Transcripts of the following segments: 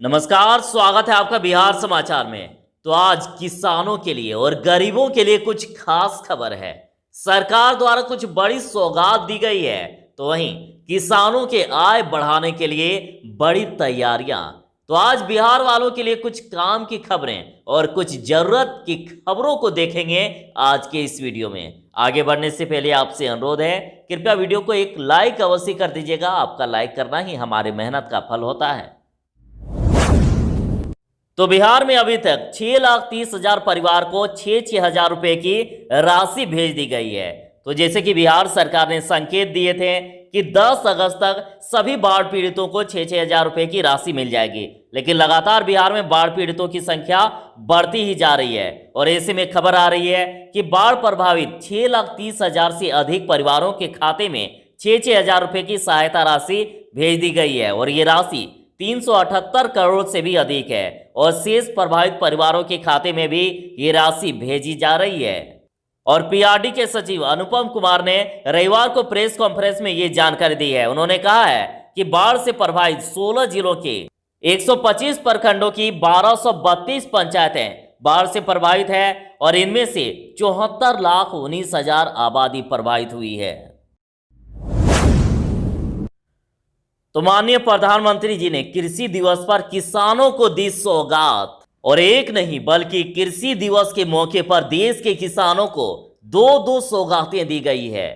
नमस्कार, स्वागत है आपका बिहार समाचार में। तो आज किसानों के लिए और गरीबों के लिए कुछ खास खबर है। सरकार द्वारा कुछ बड़ी सौगात दी गई है, तो वहीं किसानों के आय बढ़ाने के लिए बड़ी तैयारियां। तो आज बिहार वालों के लिए कुछ काम की खबरें और कुछ जरूरत की खबरों को देखेंगे आज के इस वीडियो में। आगे बढ़ने से पहले आपसे अनुरोध है, कृपया वीडियो को एक लाइक अवश्य कर दीजिएगा। आपका लाइक करना ही हमारे मेहनत का फल होता है। तो बिहार में अभी तक 6,30,000 परिवार को 6,000 रुपए की राशि भेज दी गई है। तो जैसे कि बिहार सरकार ने संकेत दिए थे कि 10 अगस्त तक सभी बाढ़ पीड़ितों को 6,000 रुपए की राशि मिल जाएगी, लेकिन लगातार बिहार में बाढ़ पीड़ितों की संख्या बढ़ती ही जा रही है। और ऐसे में खबर आ रही है कि बाढ़ प्रभावित 6,30,000 से अधिक परिवारों के खाते में 6,000 रुपए की सहायता राशि भेज दी गई है। और ये राशि 378 करोड़ से भी अधिक है और शेष प्रभावित परिवारों के खाते में भी ये राशि भेजी जा रही है। और पीआरडी के सचिव अनुपम कुमार ने रविवार को प्रेस कॉन्फ्रेंस में ये जानकारी दी है। उन्होंने कहा है कि बाढ़ से प्रभावित 16 जिलों के 125 प्रखंडों की 1232 पंचायतें बाढ़ से प्रभावित है और इनमें से 74,19,000 आबादी प्रभावित हुई है। तो माननीय प्रधानमंत्री जी ने कृषि दिवस पर किसानों को दी सौगात, और एक नहीं बल्कि कृषि दिवस के मौके पर देश के किसानों को दो सौगातें दी गई है।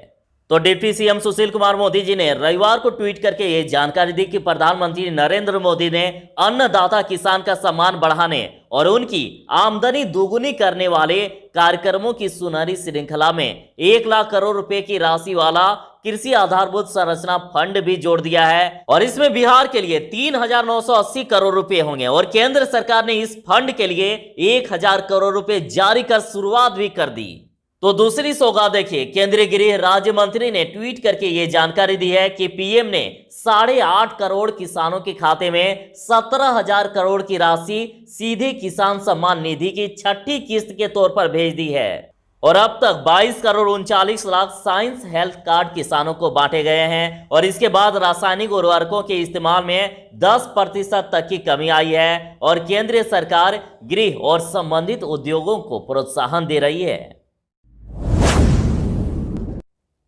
तो डिप्टी सीएम सुशील कुमार मोदी जी ने रविवार को ट्वीट करके ये जानकारी दी कि प्रधानमंत्री नरेंद्र मोदी ने अन्नदाता किसान का सम्मान बढ़ाने और उनकी आमदनी दोगुनी करने वाले कार्यक्रमों की सुनहरी श्रृंखला में 1 लाख करोड़ रुपए की राशि वाला कृषि आधारभूत संरचना फंड भी जोड़ दिया है। और इसमें बिहार के लिए 3,980 करोड़ रुपए होंगे और केंद्र सरकार ने इस फंड के लिए 1,000 करोड़ रुपए जारी कर शुरुआत भी कर दी। तो दूसरी सौगात देखिए, केंद्रीय गृह राज्य मंत्री ने ट्वीट करके ये जानकारी दी है कि पीएम ने 8.5 करोड़ किसानों के खाते में 17,000 करोड़ की राशि सीधे किसान सम्मान निधि की 6ठी किस्त के तौर पर भेज दी है। और अब तक 22 crore 39 lakh science health card किसानों को बांटे गए हैं। और इसके बाद रासायनिक उर्वरकों के इस्तेमाल में 10% तक की कमी आई है और केंद्रीय सरकार गृह और संबंधित उद्योगों को प्रोत्साहन दे रही है।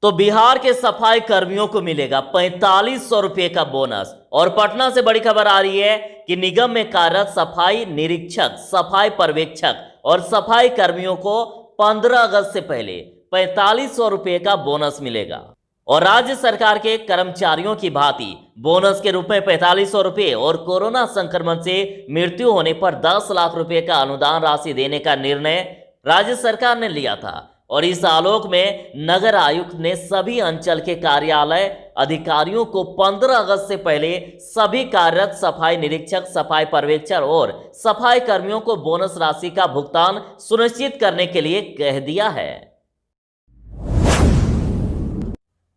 तो बिहार के सफाई कर्मियों को मिलेगा 4,500 रुपए का बोनस। और पटना से बड़ी खबर आ रही है कि निगम में कार्यरत सफाई निरीक्षक, सफाई पर्यवेक्षक और सफाई कर्मियों को 15 अगस्त से पहले 4,500 रुपए का बोनस मिलेगा। और राज्य सरकार के कर्मचारियों की भांति बोनस के रूप में 4,500 रुपए और कोरोना संक्रमण से मृत्यु होने पर 10 लाख रुपए का अनुदान राशि देने का निर्णय राज्य सरकार ने लिया था। और इस आलोक में नगर आयुक्त ने सभी अंचल के कार्यालय अधिकारियों को 15 अगस्त से पहले सभी कार्यरत सफाई निरीक्षक, सफाई पर्यवेक्षक और सफाई कर्मियों को बोनस राशि का भुगतान सुनिश्चित करने के लिए कह दिया है।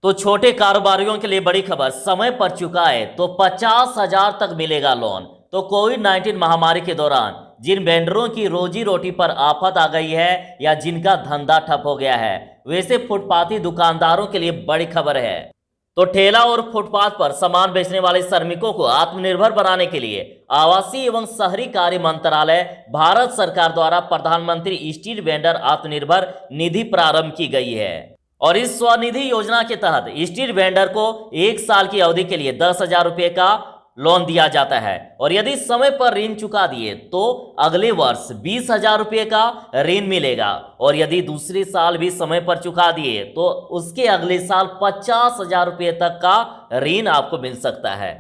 तो छोटे कारोबारियों के लिए बड़ी खबर, समय पर चुकाए तो 50,000 तक मिलेगा लोन। तो कोविड-19 महामारी के दौरान जिन वेंडरों की रोजी रोटी पर आफत आ गई है या जिनका धंधा ठप हो गया है, वैसे फुटपाथी दुकानदारों के लिए बड़ी खबर है। तो ठेला और फुटपाथ पर सामान बेचने वाले श्रमिकों को आत्मनिर्भर बनाने के लिए आवासीय एवं शहरी कार्य मंत्रालय भारत सरकार द्वारा प्रधानमंत्री स्ट्रीट वेंडर आत्मनिर्भर निधि प्रारंभ की गई है। और इस स्वनिधि योजना के तहत स्ट्रीट वेंडर को 1 साल की अवधि के लिए 10,000 रुपए का लोन दिया जाता है। और यदि समय पर ऋण चुका दिए तो अगले वर्ष 20,000 रुपए का ऋण मिलेगा। और यदि दूसरे साल भी समय पर चुका दिए तो उसके अगले साल 50,000 रुपए तक का ऋण आपको मिल सकता है।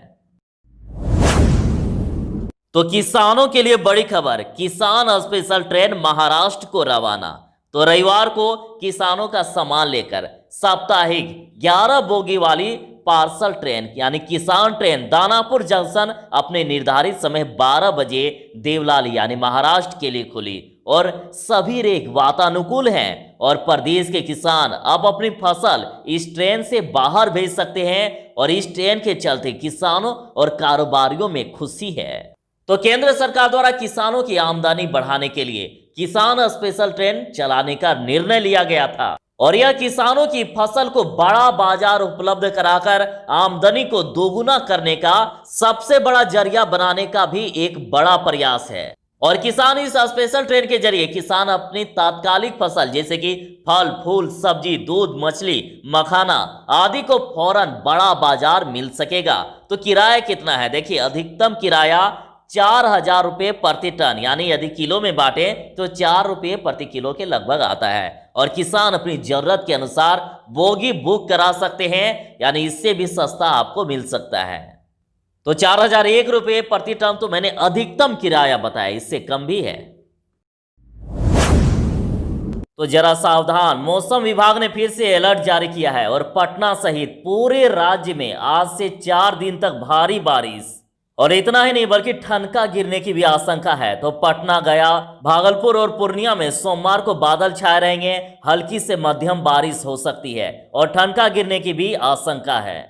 तो किसानों के लिए बड़ी खबर, किसान स्पेशल ट्रेन महाराष्ट्र को रवाना। तो रविवार को किसानों का सामान लेकर साप्ताहिक 11 बोगी वाली पार्सल ट्रेन यानी किसान ट्रेन दानापुर जंक्शन अपने निर्धारित समय 12 बजे देवलाली यानी महाराष्ट्र के लिए खुली। और सभी रेक वातानुकूल हैं और प्रदेश के किसान अब अपनी फसल इस ट्रेन से बाहर भेज सकते हैं। और इस ट्रेन के चलते किसानों और कारोबारियों में खुशी है। तो केंद्र सरकार द्वारा किसानों की आमदनी बढ़ाने के लिए किसान स्पेशल ट्रेन चलाने का निर्णय लिया गया था। और यह किसानों की फसल को बड़ा बाजार उपलब्ध कराकर आमदनी को दोगुना करने का सबसे बड़ा जरिया बनाने का भी एक बड़ा प्रयास है। और किसान इस स्पेशल ट्रेन के जरिए किसान अपनी तात्कालिक फसल जैसे कि फल, फूल, सब्जी, दूध, मछली, मखाना आदि को फौरन बड़ा बाजार मिल सकेगा। तो किराया कितना है? देखिए, अधिकतम किराया 4,000 रुपये प्रति टन, यानी यदि किलो में बांटे तो 4 रुपये प्रति किलो के लगभग आता है। और किसान अपनी जरूरत के अनुसार बोगी बुक करा सकते हैं, यानी इससे भी सस्ता आपको मिल सकता है। तो 4,001 रुपये प्रति टन तो मैंने अधिकतम किराया बताया, इससे कम भी है। तो जरा सावधान, मौसम विभाग ने फिर से अलर्ट जारी किया है और पटना सहित पूरे राज्य में आज से 4 दिन तक भारी बारिश, और इतना ही नहीं बल्कि ठनका गिरने की भी आशंका है। तो पटना, गया, भागलपुर और पूर्णिया में सोमवार को बादल छाए रहेंगे, हल्की से मध्यम बारिश हो सकती है और ठनका गिरने की भी आशंका है।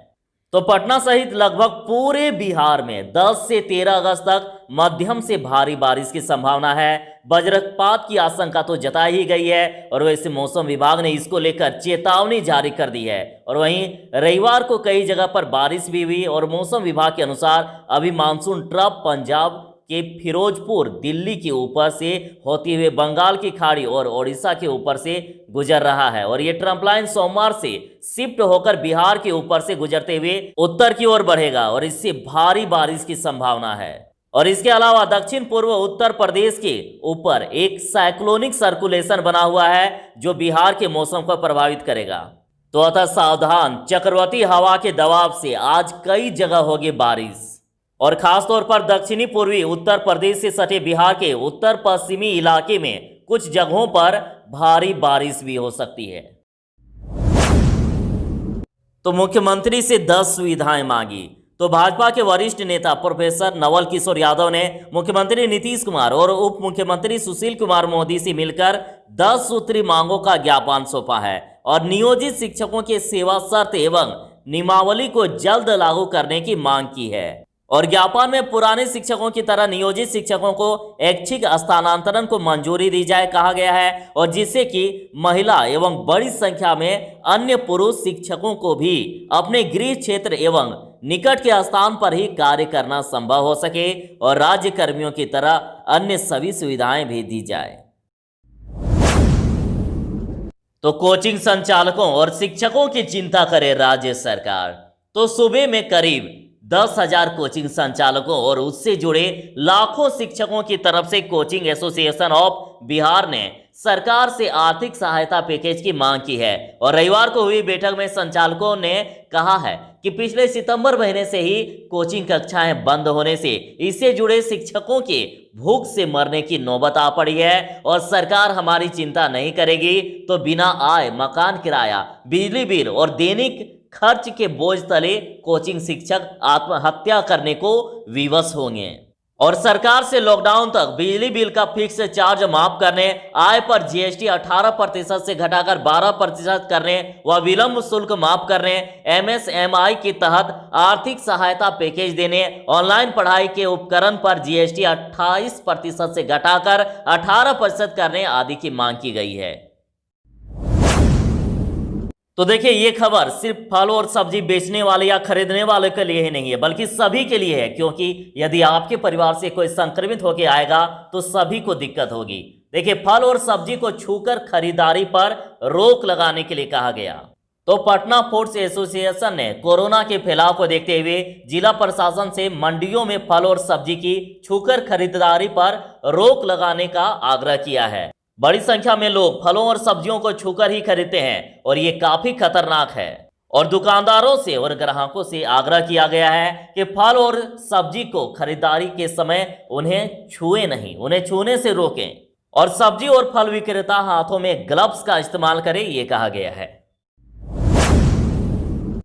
तो पटना सहित लगभग पूरे बिहार में 10 से 13 अगस्त तक मध्यम से भारी बारिश की संभावना है। वज्रपात की आशंका तो जताई ही गई है और वैसे मौसम विभाग ने इसको लेकर चेतावनी जारी कर दी है। और वहीं रविवार को कई जगह पर बारिश भी हुई और मौसम विभाग के अनुसार अभी मानसून ट्रफ पंजाब के फिरोजपुर, दिल्ली के ऊपर से होती हुए बंगाल की खाड़ी और ओडिशा के ऊपर से गुजर रहा है। और ये ट्रम्प लाइन सोमवार से शिफ्ट होकर बिहार के ऊपर से गुजरते हुए उत्तर की ओर बढ़ेगा और इससे भारी बारिश की संभावना है। और इसके अलावा दक्षिण पूर्व उत्तर प्रदेश के ऊपर एक साइक्लोनिक सर्कुलेशन बना हुआ है जो बिहार के मौसम को प्रभावित करेगा। तो अतः सावधान, चक्रवाती हवा के दबाव से आज कई जगह होगी बारिश और खासतौर पर दक्षिणी पूर्वी उत्तर प्रदेश से सटे बिहार के उत्तर पश्चिमी इलाके में कुछ जगहों पर भारी बारिश भी हो सकती है। तो मुख्यमंत्री से 10 सुविधाएं मांगी। तो भाजपा के वरिष्ठ नेता प्रोफेसर नवल किशोर यादव ने मुख्यमंत्री नीतीश कुमार और उप मुख्यमंत्री सुशील कुमार मोदी से मिलकर 10 सूत्री मांगों का ज्ञापन सौंपा है और नियोजित शिक्षकों के सेवा शर्त एवं नियमावली को जल्द लागू करने की मांग की है। और ज्ञापन में पुराने शिक्षकों की तरह नियोजित शिक्षकों को ऐच्छिक स्थानांतरण को मंजूरी दी जाए कहा गया है और जिससे कि महिला एवं बड़ी संख्या में अन्य पुरुष शिक्षकों को भी अपने गृह क्षेत्र एवं निकट के स्थान पर ही कार्य करना संभव हो सके और राज्य कर्मियों की तरह अन्य सभी सुविधाएं भी दी जाए। तो कोचिंग संचालकों और शिक्षकों की चिंता करे राज्य सरकार। तो सूबे में करीब 10,000 कोचिंग संचालकों और उससे जुड़े लाखों शिक्षकों की तरफ से कोचिंग एसोसिएशन ऑफ बिहार ने सरकार से आर्थिक सहायता पैकेज की मांग की है। और रविवार को हुई बैठक में संचालकों ने कहा है कि पिछले सितंबर महीने से ही कोचिंग कक्षाएं बंद होने से इससे जुड़े शिक्षकों के भूख से मरने की नौबत आ पड़ी है और सरकार हमारी चिंता नहीं करेगी तो बिना आय, मकान किराया, बिजली बिल और दैनिक खर्च के बोझ तले कोचिंग शिक्षक आत्महत्या करने को विवश होंगे। और सरकार से लॉकडाउन तक बिजली बिल का फिक्स चार्ज माफ करने, आय पर जीएसटी 18% से घटाकर 12% करने व विलंब शुल्क माफ करने, एमएसएमई के तहत आर्थिक सहायता पैकेज देने, ऑनलाइन पढ़ाई के उपकरण पर जीएसटी 28% से घटाकर 18% करने आदि की मांग की गई है। तो देखिए, ये खबर सिर्फ फल और सब्जी बेचने वाले या खरीदने वाले के लिए ही नहीं है बल्कि सभी के लिए है, क्योंकि यदि आपके परिवार से कोई संक्रमित होकर आएगा तो सभी को दिक्कत होगी। देखिए, फल और सब्जी को छूकर खरीदारी पर रोक लगाने के लिए कहा गया। तो पटना फूड्स एसोसिएशन ने कोरोना के फैलाव को देखते हुए जिला प्रशासन से मंडियों में फल और सब्जी की छूकर खरीदारी पर रोक लगाने का आग्रह किया है। बड़ी संख्या में लोग फलों और सब्जियों को छूकर ही खरीदते हैं और ये काफी खतरनाक है। और दुकानदारों से और ग्राहकों से आग्रह किया गया है कि फल और सब्जी को खरीदारी के समय उन्हें छुए नहीं, उन्हें छूने से रोकें और सब्जी और फल विक्रेता हाथों में ग्लव्स का इस्तेमाल करें, ये कहा गया है।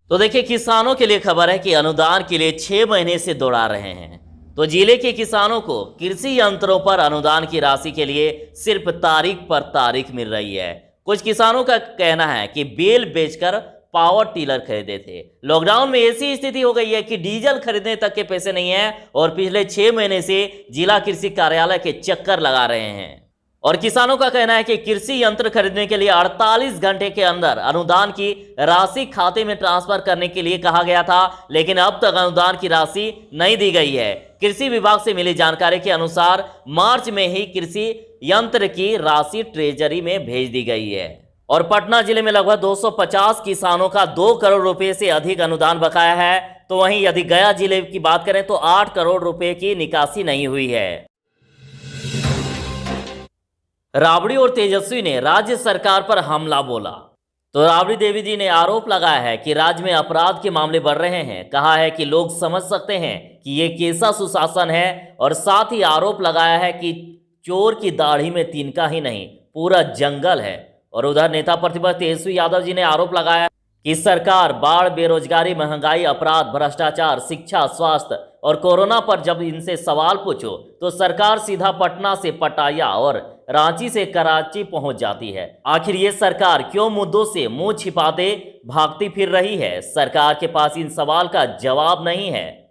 तो देखिए, किसानों के लिए खबर है कि अनुदान के लिए 6 महीने से दौड़ा रहे हैं। तो जिले के किसानों को कृषि यंत्रों पर अनुदान की राशि के लिए सिर्फ तारीख पर तारीख मिल रही है। कुछ किसानों का कहना है कि बेल बेचकर पावर टिलर खरीदे थे। लॉकडाउन में ऐसी स्थिति हो गई है कि डीजल खरीदने तक के पैसे नहीं है और पिछले 6 महीने से जिला कृषि कार्यालय के चक्कर लगा रहे हैं। और किसानों का कहना है कि कृषि यंत्र खरीदने के लिए 48 घंटे के अंदर अनुदान की राशि खाते में ट्रांसफर करने के लिए कहा गया था, लेकिन अब तक अनुदान की राशि नहीं दी गई है। कृषि विभाग से मिली जानकारी के अनुसार मार्च में ही कृषि यंत्र की राशि ट्रेजरी में भेज दी गई है। और पटना जिले में लगभग 250 किसानों का 2 करोड़ रुपए से अधिक अनुदान बकाया है। तो वहीं यदि गया जिले की बात करें तो 8 करोड़ रुपए की निकासी नहीं हुई है। राबड़ी और तेजस्वी ने राज्य सरकार पर हमला बोला। तो राबड़ी देवी जी ने आरोप लगाया है कि राज्य में अपराध के मामले बढ़ रहे हैं। कहा है कि लोग समझ सकते हैं कि ये कैसा सुशासन है, और साथ ही आरोप लगाया है कि चोर की दाढ़ी में तिनका ही नहीं, पूरा जंगल है। और उधर नेता प्रतिपक्ष तेजस्वी यादव जी ने आरोप लगाया कि सरकार बाढ़, बेरोजगारी, महंगाई, अपराध, भ्रष्टाचार, शिक्षा, स्वास्थ्य और कोरोना पर जब इनसे सवाल पूछो तो सरकार सीधा पटना से पटाया और रांची से कराची पहुंच जाती है। आखिर ये सरकार क्यों मुद्दों से मुंह छिपाते भागती फिर रही है? सरकार के पास इन सवाल का जवाब नहीं है।